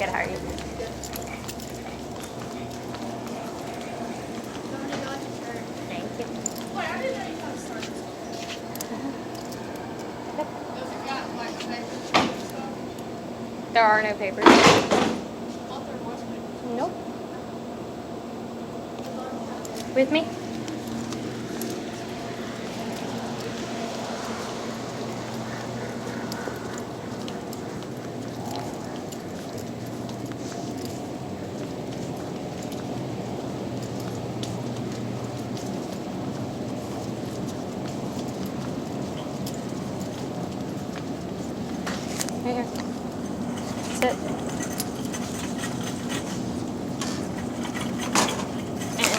Good, how are you? Thank you. There are no papers. Nope. With me? Right here. Sit. With me.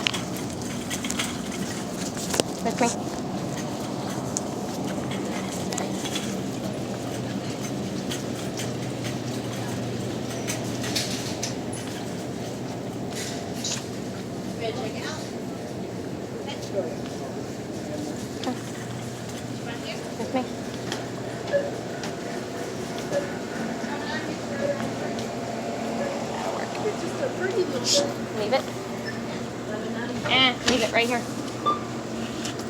With me. That'll work. Leave it. Leave it right here.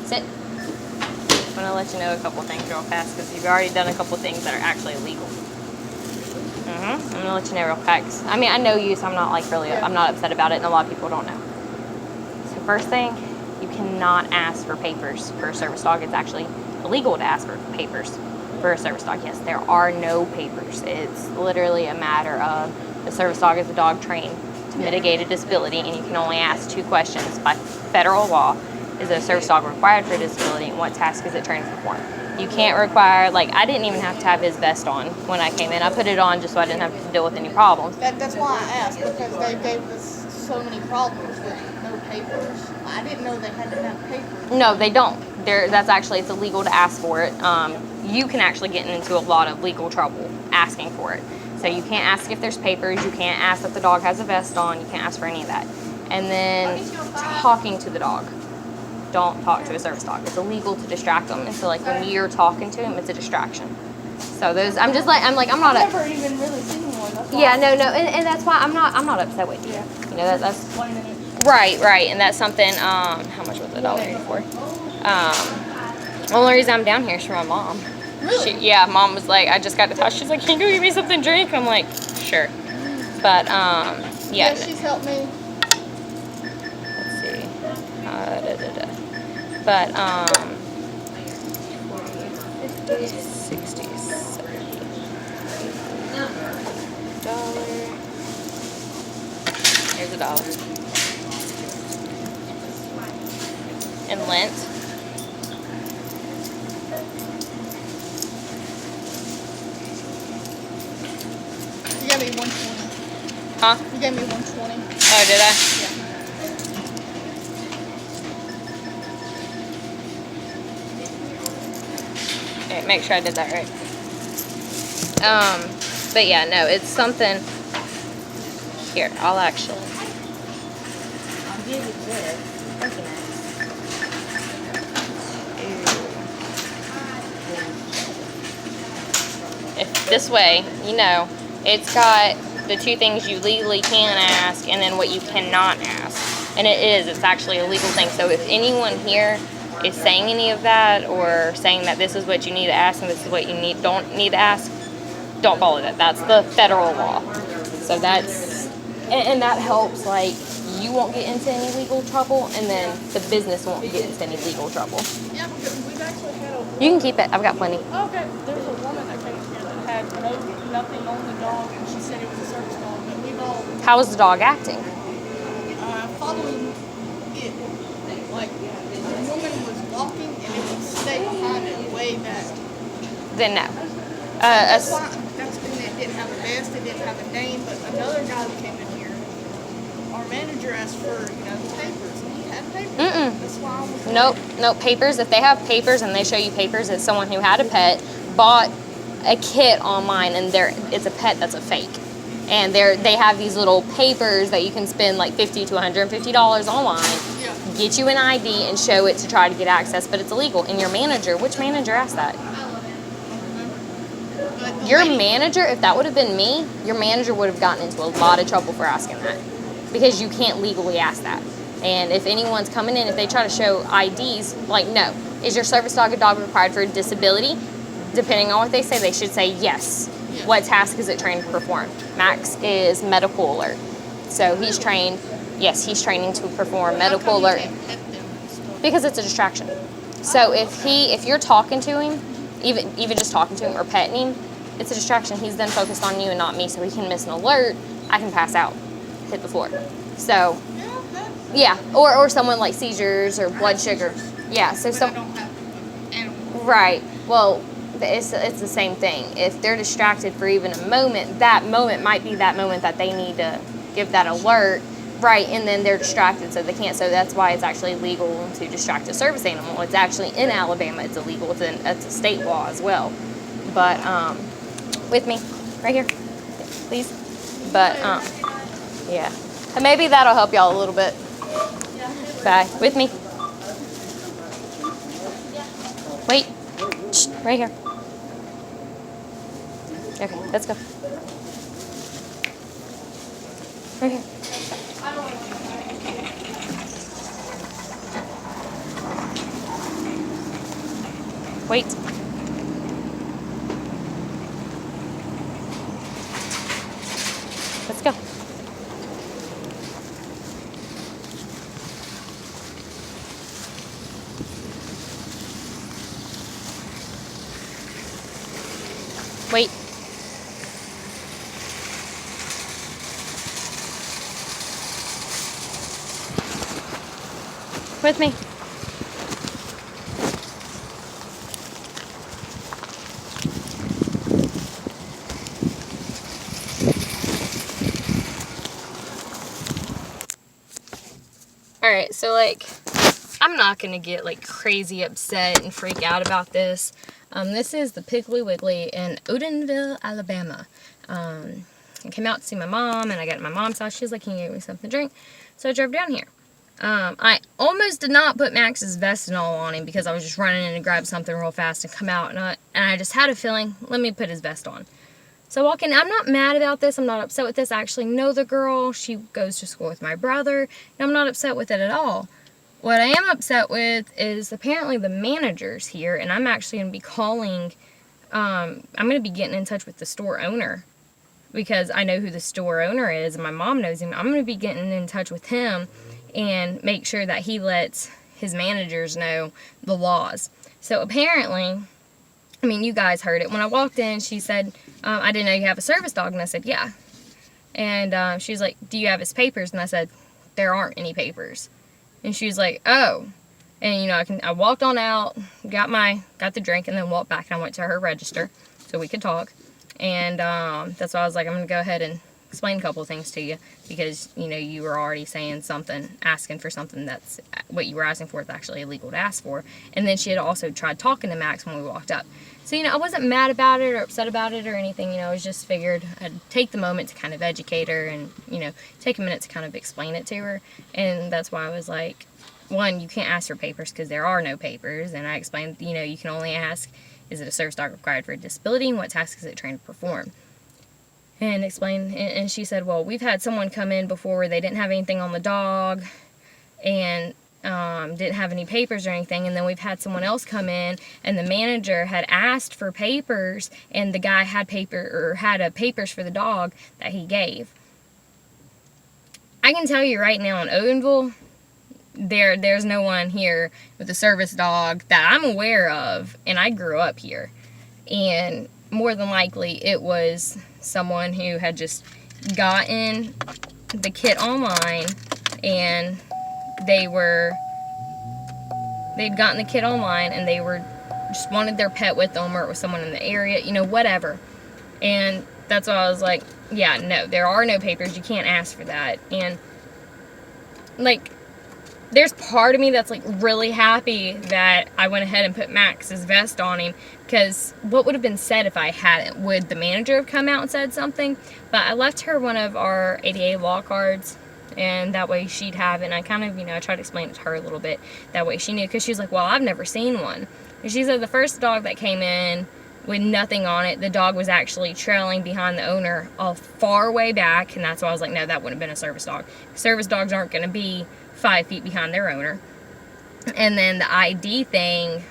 Sit. I'm gonna let you know a couple things real fast because you've already done a couple things that are actually illegal. I'm gonna let you know real fast. I mean, I know you, so I'm not like really, I'm not upset about it, and a lot of people don't know. So first thing, you cannot ask for papers for a service dog. It's actually illegal to ask for papers for a service dog. Yes, there are no papers. It's literally a matter of the service dog is a dog trained to mitigate a disability, and you can only ask 2 questions by federal law. Is a service dog required for a disability, and what task is it trained to perform? You can't require, like, I didn't even have to have his vest on when I came in. I put it on just so I didn't have to deal with any problems. That's why I asked, because they gave us so many problems with no papers. I didn't know they had to have papers. No, they don't. That's actually, it's illegal to ask for it. You can actually get into a lot of legal trouble asking for it. So you can't ask if there's papers. You can't ask if the dog has a vest on. You can't ask for any of that. And then talking to the dog. Don't talk to a service dog. It's illegal to distract them. And so, like, when you're talking to him, it's a distraction. So those, I'm not. I've never even really seen one. That's Yeah, no, and that's why I'm not upset with you. Yeah. You know, that's 20 minutes. right, and that's something. How much was the dollar for? The only reason I'm down here is for my mom. Really? Mom was like, I just got to talk. She's like, can you go get me something to drink? I'm like, sure. But Yeah, she's helped me. Let's see. But 60, $70. Here's $1. And lint. You gave me 120. Huh? You gave me 120. Oh, did I? Yeah. Okay, make sure I did that right. But yeah, no, it's something. Here, I'll actually. I'll give you this. If this way, you know, it's got the 2 things you legally can ask and then what you cannot ask. And it's actually a legal thing. So if anyone here is saying any of that or saying that this is what you need to ask and this is what you don't need to ask, don't follow that. That's the federal law. So that's, and that helps, like, you won't get into any legal trouble and then the business won't get into any legal trouble. Yeah, because we've actually had a... You can keep it. I've got plenty. Okay, there's a woman that came here that had nothing on the dog, and she said it was a service dog, but we've all How was the dog acting? following it. Like, the woman was walking, and it would stay behind it way back. Then no. That's why, that's when it didn't have a vest, it didn't have a name, but another guy that came in here, our manager asked for, papers, and he had papers. That's why I was Nope, papers. If they have papers and they show you papers, it's someone who had a pet, bought a kit online, and it's a pet that's a fake. And they have these little papers that you can spend like $50 to $150 online, get you an ID, and show it to try to get access, but it's illegal. And your manager, which manager asked that? But the Your lady- manager, if that would have been me, your manager would have gotten into a lot of trouble for asking that. Because you can't legally ask that. And if anyone's coming in, if they try to show IDs, like, no. Is your service dog a dog required for a disability? Depending on what they say, they should say yes. Yes. What task is it trained to perform? Max is medical alert. So he's trained, yes, he's training to perform How medical come you alert. can't pet them and stuff? Because it's a distraction. So if you're talking to him, even just talking to him or petting him, it's a distraction. He's then focused on you and not me, so he can miss an alert. I can pass out, hit the floor. So Yeah, that, yeah, or someone like seizures or blood sugar. Yeah, so but I some don't have animals. right. Well, it's the same thing. If they're distracted for even a moment, that moment might be that moment that they need to give that alert. Right, and then they're distracted, so they can't. So that's why it's actually legal to distract a service animal. It's actually in Alabama, it's illegal. It's a state law as well. But with me, right here, please. But yeah, and maybe that'll help y'all a little bit. Bye. With me. Wait. Shh, right here. Okay, let's go. Right here. Wait. Let's go. Wait. With me. Alright, so like, I'm not gonna get like crazy upset and freak out about this. This is the Piggly Wiggly in Odenville, Alabama. I came out to see my mom, and I got to my mom's house. She was like, can you give me something to drink? So I drove down here. I almost did not put Max's Vestinol on him because I was just running in to grab something real fast and come out, and I just had a feeling, let me put his vest on. So walking, I'm not mad about this. I'm not upset with this. I actually know the girl. She goes to school with my brother, and I'm not upset with it at all. What I am upset with is apparently the managers here, and I'm actually going to be calling, I'm going to be getting in touch with the store owner because I know who the store owner is, and my mom knows him. I'm going to be getting in touch with him and make sure that he lets his managers know the laws. So apparently, I mean, you guys heard it. When I walked in, she said, I didn't know you have a service dog, and I said, yeah. And she was like, do you have his papers? And I said, there aren't any papers. And she was like, oh. And, you know, I walked on out, got the drink, and then walked back, and I went to her register so we could talk. And that's why I was like, I'm going to go ahead and explain a couple of things to you because, you know, you were already saying something, asking for something that's what you were asking for is actually illegal to ask for. And then she had also tried talking to Max when we walked up. So, you know, I wasn't mad about it or upset about it or anything. You know, I was just figured I'd take the moment to kind of educate her and, you know, take a minute to kind of explain it to her. And that's why I was like, one, you can't ask for papers because there are no papers. And I explained, you know, you can only ask, is it a service dog required for a disability and what tasks is it trained to perform? And explained, and she said, well, we've had someone come in before where they didn't have anything on the dog and didn't have any papers or anything, and then we've had someone else come in and the manager had asked for papers and the guy had papers for the dog that he gave. I can tell you right now in Odenville, there's no one here with a service dog that I'm aware of, and I grew up here. And more than likely it was someone who had just gotten the kit online and they'd gotten the kit online and they were just wanted their pet with them, or it was someone in the area, you know, whatever. And that's why I was like, yeah, no, there are no papers. You can't ask for that. And like, there's part of me that's like really happy that I went ahead and put Max's vest on him, because what would have been said if I hadn't? Would the manager have come out and said something? But I left her one of our ADA law cards, and that way she'd have it. And I kind of, you know, I tried to explain it to her a little bit. That way she knew, because she was like, well, I've never seen one. And she said the first dog that came in with nothing on it. The dog was actually trailing behind the owner a far way back, and that's why I was like, no, that wouldn't have been a service dog. Service dogs aren't going to be 5 feet behind their owner. And then the ID thing,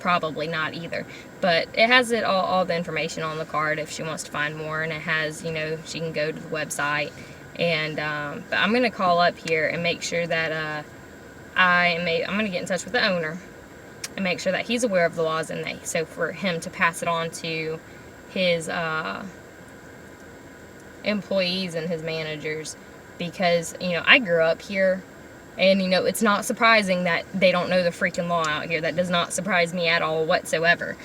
probably not either. But it has it all the information on the card if she wants to find more, and it has, you know, she can go to the website. And but I'm going to call up here and make sure that I'm going to get in touch with the owner and make sure that he's aware of the laws, and so for him to pass it on to his employees and his managers, because, you know, I grew up here, and, you know, it's not surprising that they don't know the freaking law out here. That does not surprise me at all whatsoever.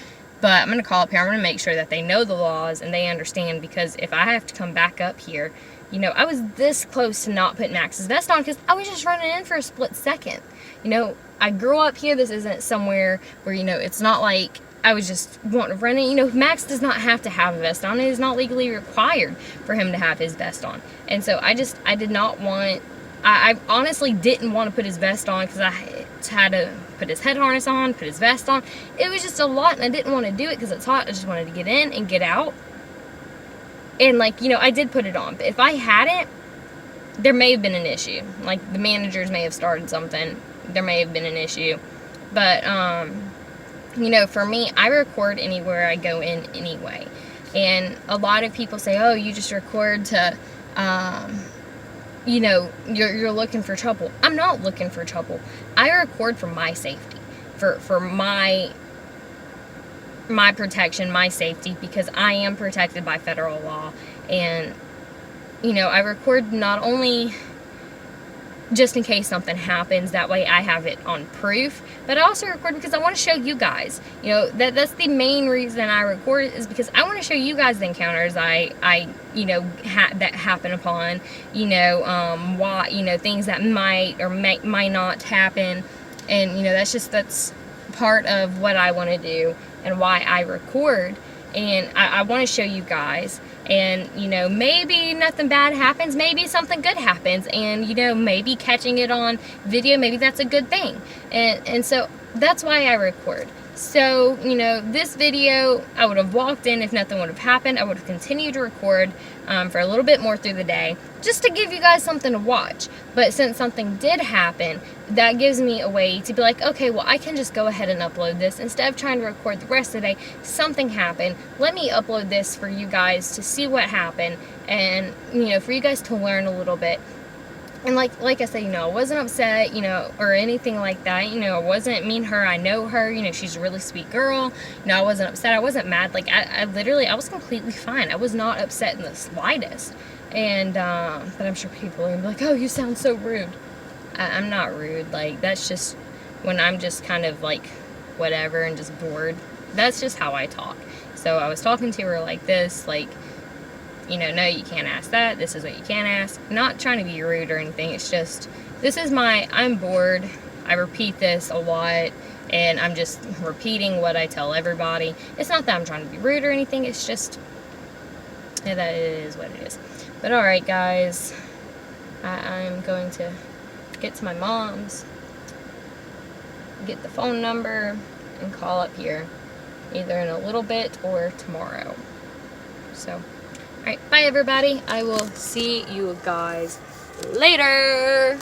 But I'm going to call up here. I'm going to make sure that they know the laws and they understand, because if I have to come back up here, you know, I was this close to not putting Max's vest on because I was just running in for a split second. You know, I grew up here. This isn't somewhere where, you know, it's not like I was just wanting to run in. You know, Max does not have to have a vest on. It is not legally required for him to have his vest on. And so I did not want, I honestly didn't want to put his vest on because I had to put his head harness on, put his vest on. It was just a lot, and I didn't want to do it because it's hot. I just wanted to get in and get out. And, like, you know, I did put it on. But if I hadn't, there may have been an issue. Like, the managers may have started something. There may have been an issue. But, you know, for me, I record anywhere I go in anyway. And a lot of people say, oh, you just record to, you know, you're looking for trouble. I'm not looking for trouble. I record for my safety, for my protection, my safety, because I am protected by federal law. And, you know, I record not only just in case something happens, that way I have it on proof, but I also record because I want to show you guys, you know, that's the main reason I record it, is because I want to show you guys the encounters I you know, that happen upon, you know, why, you know, things that might or might not happen. And, you know, that's part of what I want to do and why I record. And I want to show you guys. And, you know, maybe nothing bad happens, maybe something good happens, and, you know, maybe catching it on video, maybe that's a good thing. And so that's why I record. So, you know, this video, I would have walked in if nothing would have happened. I would have continued to record for a little bit more through the day, just to give you guys something to watch. But since something did happen, that gives me a way to be like, okay, well, I can just go ahead and upload this. Instead of trying to record the rest of the day, something happened. Let me upload this for you guys to see what happened, and, you know, for you guys to learn a little bit. And like I said, you know, I wasn't upset, you know, or anything like that. You know, I wasn't mean her. I know her. You know, she's a really sweet girl. You know, I wasn't upset. I wasn't mad. Like, I literally, I was completely fine. I was not upset in the slightest. And, but I'm sure people are going to be like, oh, you sound so rude. I'm not rude. Like, that's just when I'm just kind of, like, whatever and just bored. That's just how I talk. So I was talking to her like this, like, you know, no, you can't ask that. This is what you can't ask. Not trying to be rude or anything. It's just, I'm bored. I repeat this a lot, and I'm just repeating what I tell everybody. It's not that I'm trying to be rude or anything. It's just, yeah, that is what it is. But alright, guys. I'm going to get to my mom's, get the phone number, and call up here. Either in a little bit or tomorrow. So, alright, bye everybody. I will see you guys later.